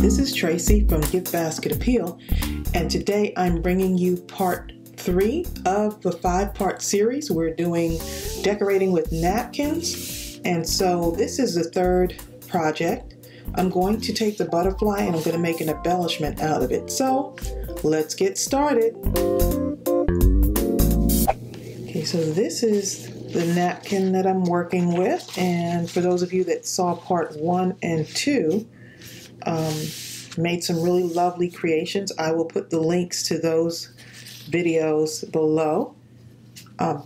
This is Tracey from GiftBasketAppeal, and today I'm bringing you part 3 of the 5-part series. We're doing decorating with napkins, and so this is the 3rd project. I'm going to take the butterfly and I'm going to make an embellishment out of it. So let's get started. Okay, so this is the napkin that I'm working with, and for those of you that saw part 1 and 2, made some really lovely creations. I will put the links to those videos below.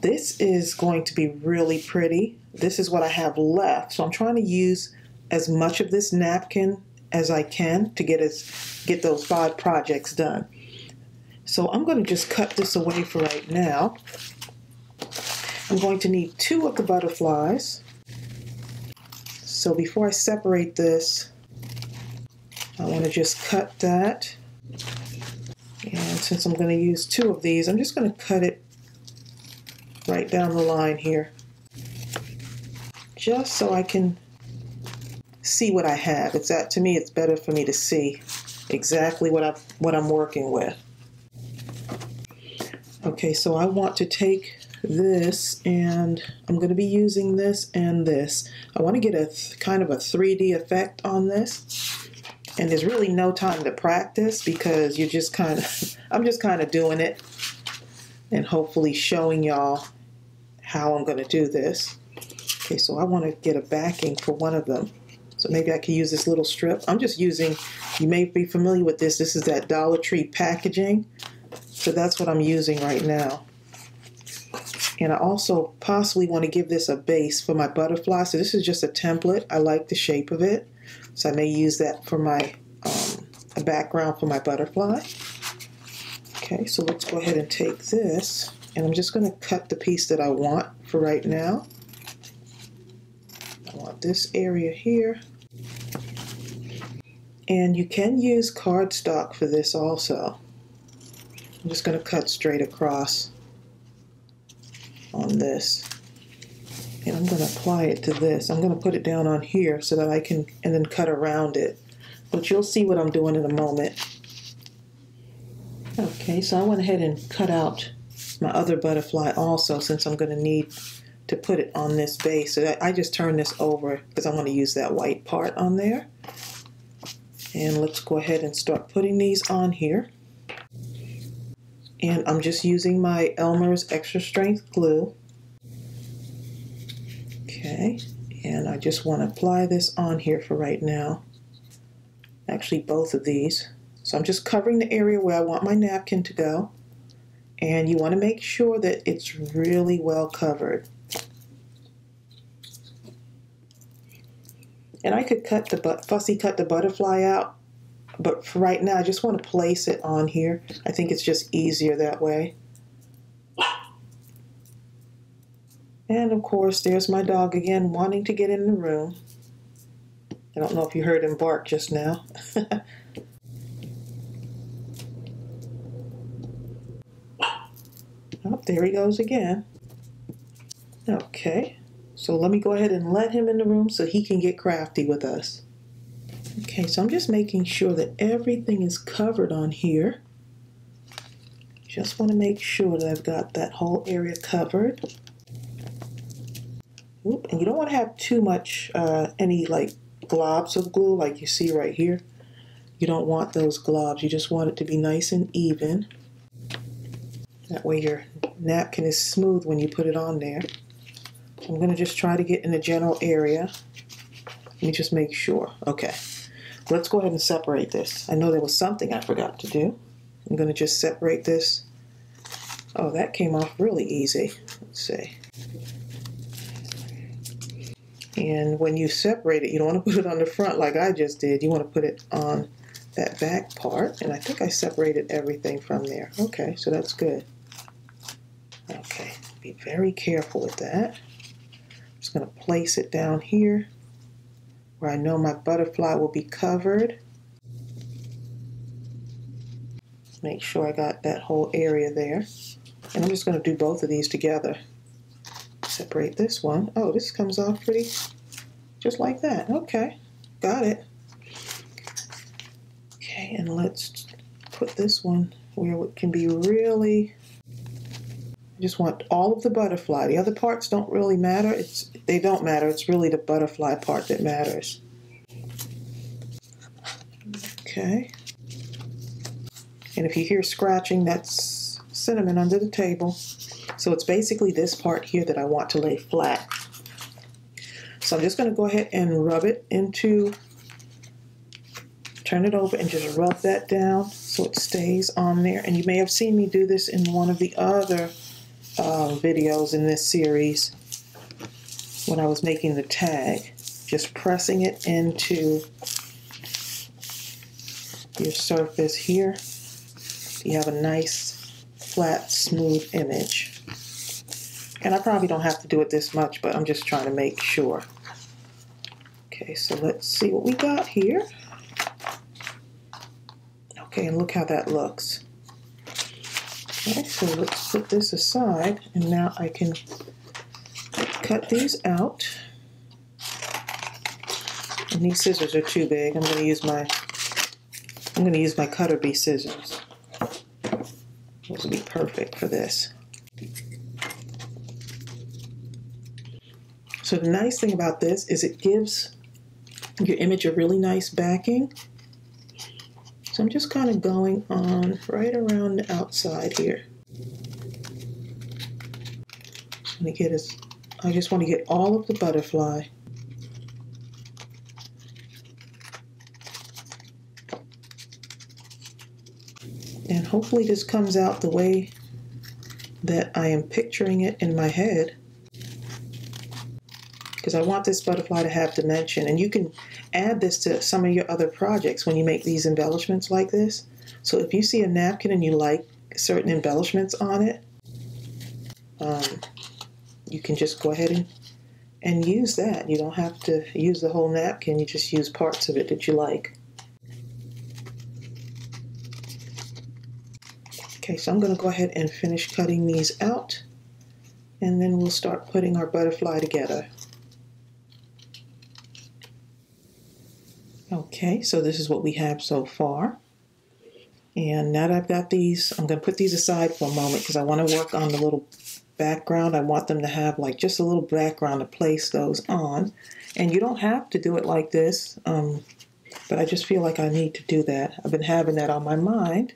This is going to be really pretty. This is what I have left, so I'm trying to use as much of this napkin as I can to get those 5 projects done. So I'm going to just cut this away for right now. I'm going to need 2 of the butterflies. So before I separate this, I want to just cut that. And since I'm going to use 2 of these, I'm just going to cut it right down the line here, just so I can see what I have. To me, it's better for me to see exactly what I'm working with. Okay, so I want to take this, and I'm going to be using this and this. I want to get a kind of a 3D effect on this, and there's really no time to practice because I'm just kind of doing it and hopefully showing y'all how I'm going to do this. Okay, so I want to get a backing for one of them. So maybe I can use this little strip. I'm just using, you may be familiar with this, this is that Dollar Tree packaging. So that's what I'm using right now. And I also possibly want to give this a base for my butterfly. So this is just a template. I like the shape of it. So I may use that for my a background for my butterfly. Okay, so let's go ahead and take this. And I'm just going to cut the piece that I want for right now. I want this area here. And you can use cardstock for this also. I'm just going to cut straight across on this, and I'm going to apply it to this. I'm going to put it down on here so that I can, and then cut around it, but you'll see what I'm doing in a moment. Okay, so I went ahead and cut out my other butterfly also, since I'm going to need to put it on this base. So I just turn this over because I want to use that white part on there. And let's go ahead and start putting these on here. And I'm just using my Elmer's extra strength glue. Okay, and I just want to apply this on here for right now. Actually, both of these. So I'm just covering the area where I want my napkin to go. And you want to make sure that it's really well covered. And I could fussy cut the butterfly out, but for right now I just want to place it on here. I think it's just easier that way. And of course, there's my dog again wanting to get in the room. I don't know if you heard him bark just now. Oh, there he goes again. Okay, so let me go ahead and let him in the room so he can get crafty with us. Okay, so I'm just making sure that everything is covered on here. Just want to make sure that I've got that whole area covered. Oop, and you don't want to have too much, any like globs of glue like you see right here. You don't want those globs. You just want it to be nice and even. That way your napkin is smooth when you put it on there. I'm going to just try to get in the general area. Let me just make sure. Okay. Let's go ahead and separate this. I know there was something I forgot to do. I'm going to just separate this. Oh, that came off really easy. Let's see. And when you separate it, you don't want to put it on the front like I just did. You want to put it on that back part. And I think I separated everything from there. Okay, so that's good. Okay, be very careful with that. I'm just going to place it down here where I know my butterfly will be covered. Make sure I got that whole area there. And I'm just going to do both of these together. Separate this one. Oh, this comes off pretty, just like that. Okay, got it. Okay, and let's put this one where it can be really, I just want all of the butterfly. The other parts don't really matter. They don't matter. It's really the butterfly part that matters. Okay. And if you hear scratching, that's cinnamon under the table. So it's basically this part here that I want to lay flat. So I'm just going to go ahead and rub it into, turn it over and just rub that down so it stays on there. And you may have seen me do this in one of the other videos in this series when I was making the tag. Just pressing it into your surface here. You have a nice, flat, smooth image. And I probably don't have to do it this much, but I'm just trying to make sure. Okay, so let's see what we got here. Okay, and look how that looks. Okay, so let's put this aside, and now I can cut these out. And these scissors are too big. I'm going to use my Cutter Bee scissors. Those will be perfect for this. So the nice thing about this is it gives your image a really nice backing. So I'm just kind of going on right around the outside here. I just want to get all of the butterfly. And hopefully this comes out the way that I am picturing it in my head, because I want this butterfly to have dimension. And you can add this to some of your other projects when you make these embellishments like this. So if you see a napkin and you like certain embellishments on it, you can just go ahead and use that. You don't have to use the whole napkin, you just use parts of it that you like. Okay, so I'm going to go ahead and finish cutting these out, and then we'll start putting our butterfly together. Okay, so this is what we have so far. And now that I've got these, I'm going to put these aside for a moment because I want to work on the little background. I want them to have like just a little background to place those on. And you don't have to do it like this, but I just feel like I need to do that. I've been having that on my mind.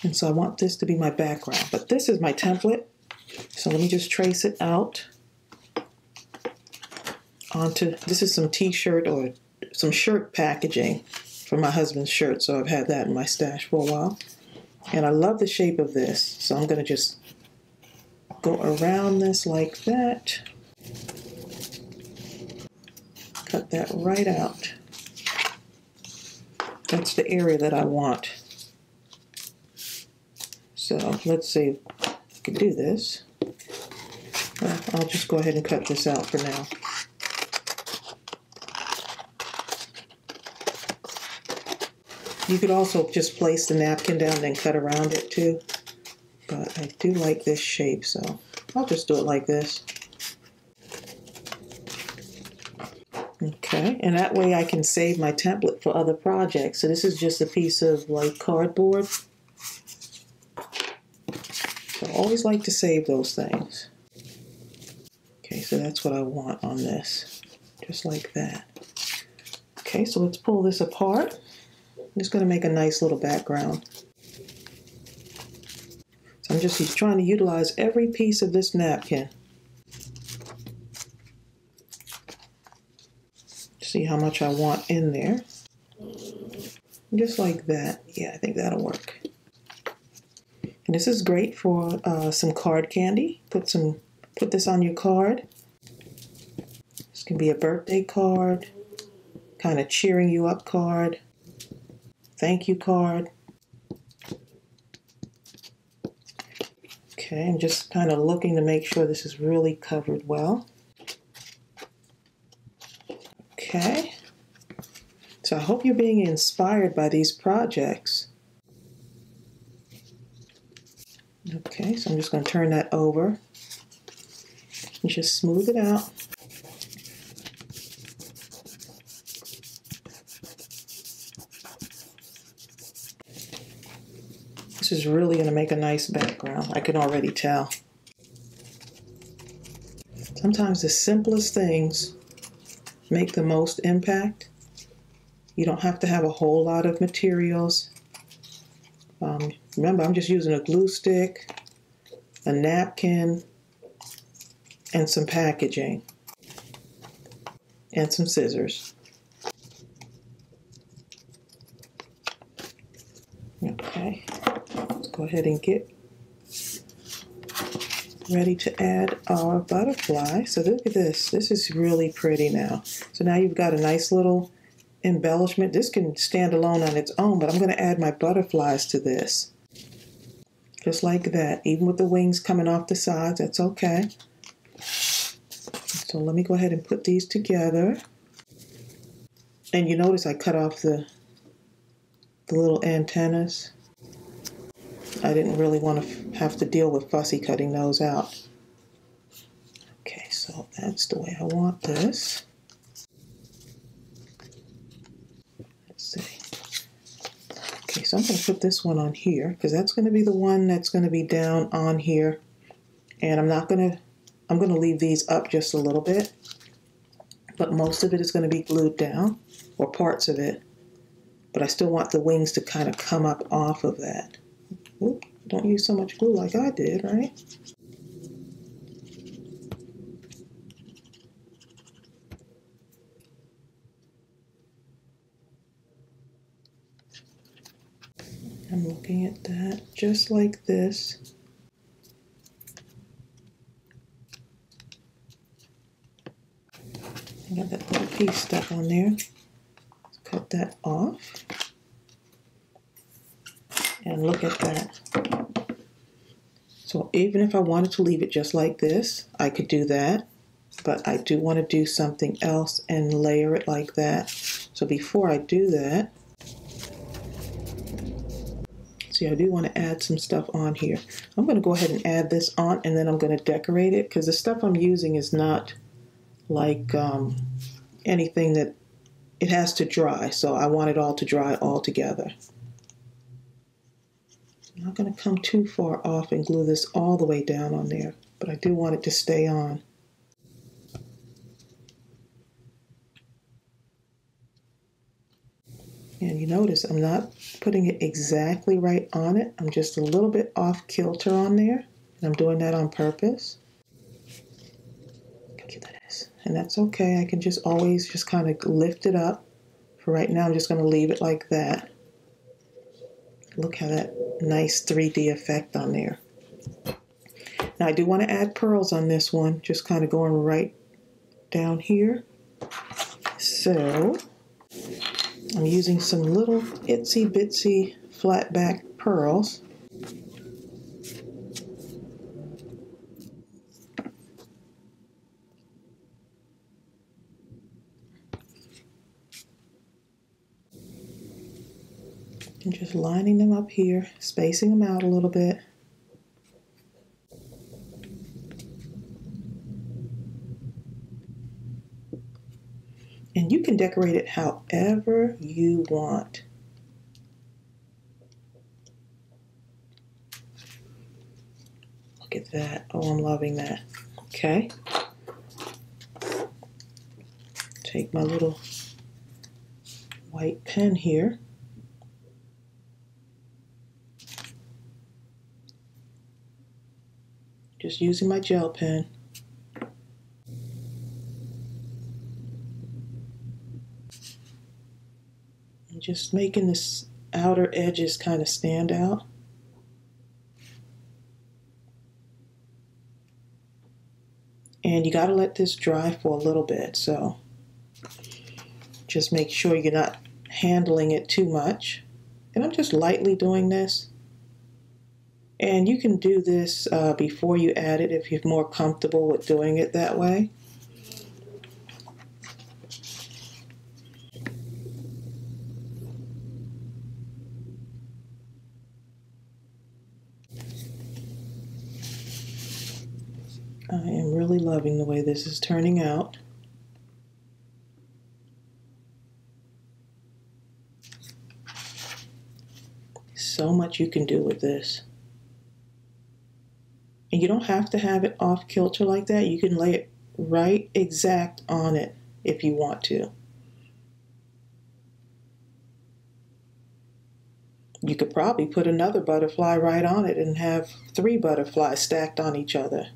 And so I want this to be my background. But this is my template. So let me just trace it out onto, this is some t-shirt or some shirt packaging for my husband's shirt. So I've had that in my stash for a while. And I love the shape of this. So I'm going to just go around this like that. Cut that right out. That's the area that I want. So let's see if I can do this. Well, I'll just go ahead and cut this out for now. You could also just place the napkin down and then cut around it too. But I do like this shape, so I'll just do it like this. Okay, and that way I can save my template for other projects. So this is just a piece of like cardboard. So I always like to save those things. Okay, so that's what I want on this. Just like that. Okay, so let's pull this apart. I'm just going to make a nice little background. So I'm just trying to utilize every piece of this napkin. See how much I want in there. Just like that. Yeah, I think that'll work. And this is great for some card candy. Put this on your card. This can be a birthday card, kind of cheering you up card, thank you card. Okay, I'm just kind of looking to make sure this is really covered well. Okay, so I hope you're being inspired by these projects. Okay, so I'm just going to turn that over and just smooth it out. This is really going to make a nice background. I can already tell. Sometimes the simplest things make the most impact. You don't have to have a whole lot of materials. Remember, I'm just using a glue stick, a napkin, and some packaging, and some scissors. Okay, let's go ahead and get ready to add our butterfly. So look at this. This is really pretty now. So now you've got a nice little embellishment. This can stand alone on its own, but I'm going to add my butterflies to this. Just like that. Even with the wings coming off the sides, that's okay. So let me go ahead and put these together. And you notice I cut off the little antennas. I didn't really want to have to deal with fussy cutting those out. Okay, so that's the way I want this. Let's see. Okay, so I'm going to put this one on here because that's going to be the one that's going to be down on here. And I'm going to leave these up just a little bit. But most of it is going to be glued down, or parts of it. But I still want the wings to kind of come up off of that. Oop, don't use so much glue like I did, right? I'm looking at that just like this. I got that little piece stuck on there. Let's cut that off. And look at that. So even if I wanted to leave it just like this, I could do that. But I do want to do something else and layer it like that. So before I do that, see, I do want to add some stuff on here. I'm going to go ahead and add this on, and then I'm going to decorate it because the stuff I'm using is not like anything that it has to dry. So I want it all to dry all together. I'm not going to come too far off and glue this all the way down on there, but I do want it to stay on. And you notice I'm not putting it exactly right on it. I'm just a little bit off kilter on there. And I'm doing that on purpose. Look at this. And that's okay. I can just always just kind of lift it up. For right now, I'm just going to leave it like that. Look how that nice 3D effect on there. Now I do want to add pearls on this one. Just kind of going right down here. So I'm using some little itsy bitsy flat back pearls. And just lining them up here, spacing them out a little bit. And you can decorate it however you want. Look at that. Oh, I'm loving that. Okay. Take my little white pen here. Just using my gel pen. Just making this outer edges kind of stand out. And you got to let this dry for a little bit, so just make sure you're not handling it too much. And I'm just lightly doing this. And you can do this before you add it if you're more comfortable with doing it that way. I am really loving the way this is turning out. So much you can do with this. And you don't have to have it off kilter like that. You can lay it right exact on it if you want to. You could probably put another butterfly right on it and have 3 butterflies stacked on each other.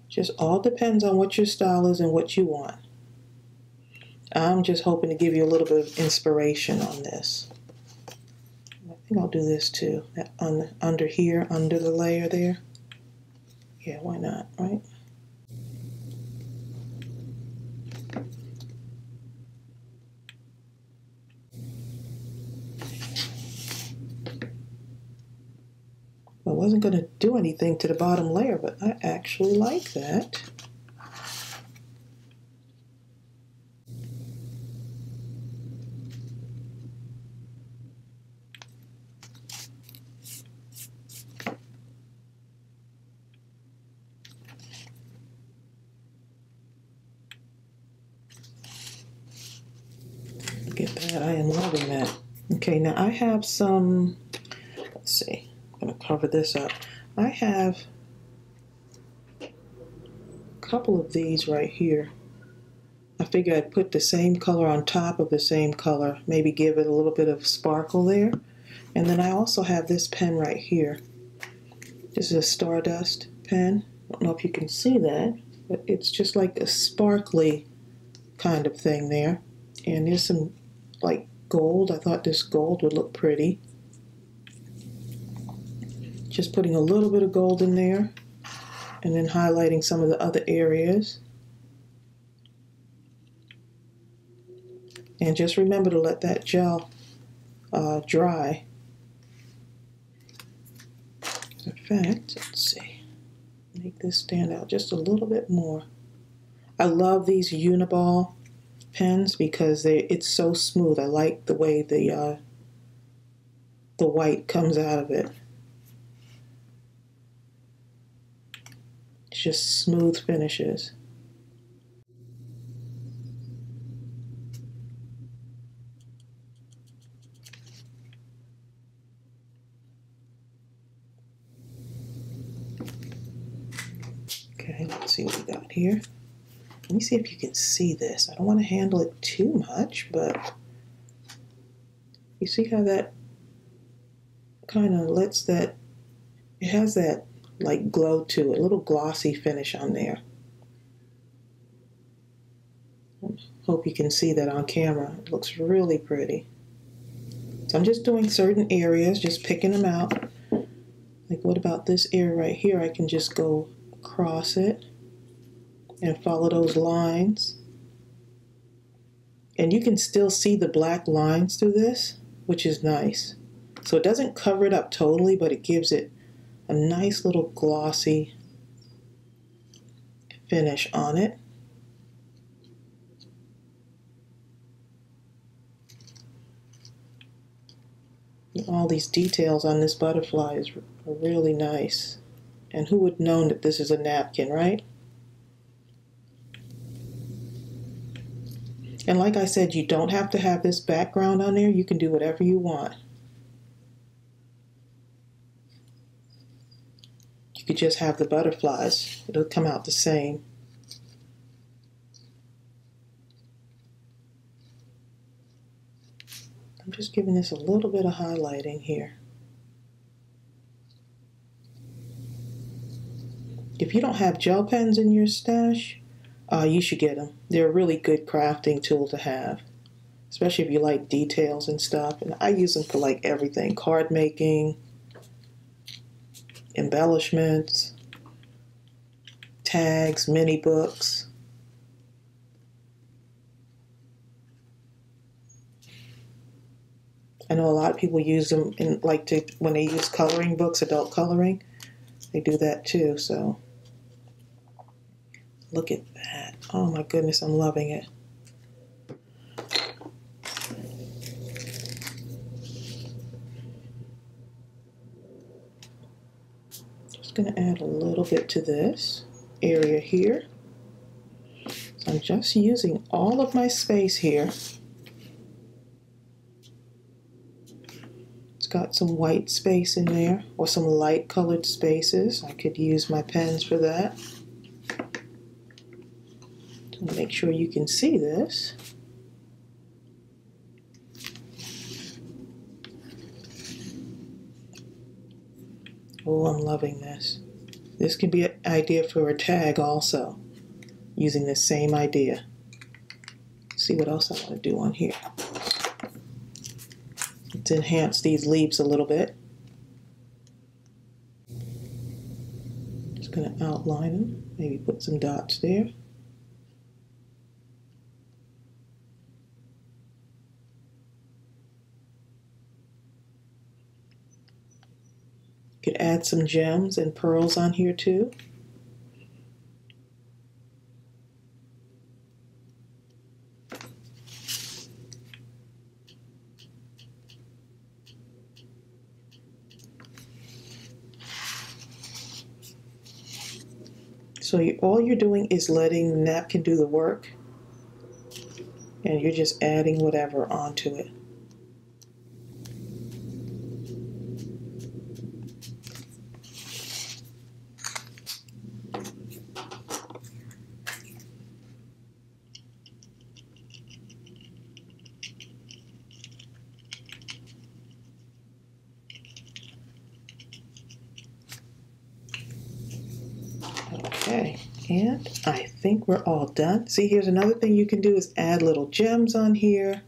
Just all depends on what your style is and what you want. I'm just hoping to give you a little bit of inspiration on this. I think I'll do this too, under here, under the layer there. Yeah, why not, right? I wasn't going to do anything to the bottom layer, but I actually like that. Look at that, I am loving that. Okay, now I have some, let's see, I'm going to cover this up. I have a couple of these right here. I figure I'd put the same color on top of the same color, maybe give it a little bit of sparkle there. And then I also have this pen right here. This is a Stardust pen. I don't know if you can see that, but it's just like a sparkly kind of thing there. And there's some like gold. I thought this gold would look pretty. Just putting a little bit of gold in there and then highlighting some of the other areas. And just remember to let that gel dry. In fact, let's see, make this stand out just a little bit more. I love these Uniball pens because it's so smooth. I like the way the white comes out of it. It's just smooth finishes. Okay, let's see what we got here. Let me see if you can see this. I don't want to handle it too much, but you see how that kind of lets that, it has that like glow to it, a little glossy finish on there. Hope you can see that on camera. It looks really pretty. So I'm just doing certain areas, just picking them out. Like what about this area right here? I can just go across it and follow those lines. And you can still see the black lines through this, which is nice. So it doesn't cover it up totally, but it gives it a nice little glossy finish on it. And all these details on this butterfly are really nice. And who would have known that this is a napkin, right? And like I said, you don't have to have this background on there. You can do whatever you want. You could just have the butterflies. It'll come out the same. I'm just giving this a little bit of highlighting here. If you don't have gel pens in your stash, you should get them. They're a really good crafting tool to have, especially if you like details and stuff. And I use them for like everything: card making, embellishments, tags, mini books. I know a lot of people use them in when they use coloring books, adult coloring. They do that too. So look at that. Oh my goodness, I'm loving it. Just going to add a little bit to this area here. I'm just using all of my space here. It's got some white space in there, or some light colored spaces. I could use my pens for that. So make sure you can see this. Oh, I'm loving this. This could be an idea for a tag also, using this same idea. Let's see what else I want to do on here. Let's enhance these leaves a little bit. Just going to outline them, maybe put some dots there. Could add some gems and pearls on here too. So all you're doing is letting the napkin do the work, and you're just adding whatever onto it. Okay, and I think we're all done. See, here's another thing you can do is add little gems on here.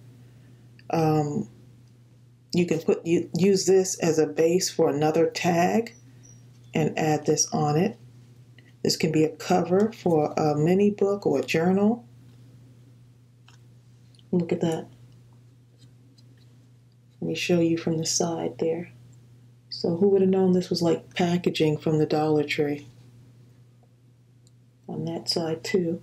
You can use this as a base for another tag and add this on it. This can be a cover for a mini book or a journal. Look at that. Let me show you from the side there. So who would have known this was like packaging from the Dollar Tree? On that side too.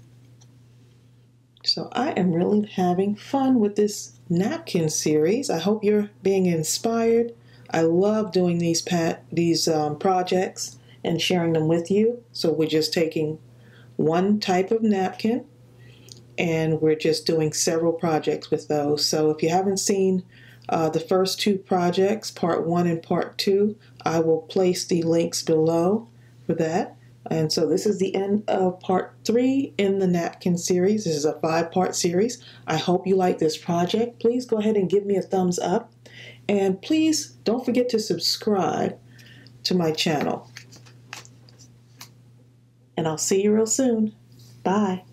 So I am really having fun with this napkin series. I hope you're being inspired. I love doing these projects and sharing them with you. So we're just taking one type of napkin and we're just doing several projects with those. So if you haven't seen the first two projects, part 1 and part 2, I will place the links below for that. And so this is the end of part 3 in the napkin series. This is a 5-part series. I hope you like this project. Please go ahead and give me a thumbs up. And please don't forget to subscribe to my channel. And I'll see you real soon. Bye.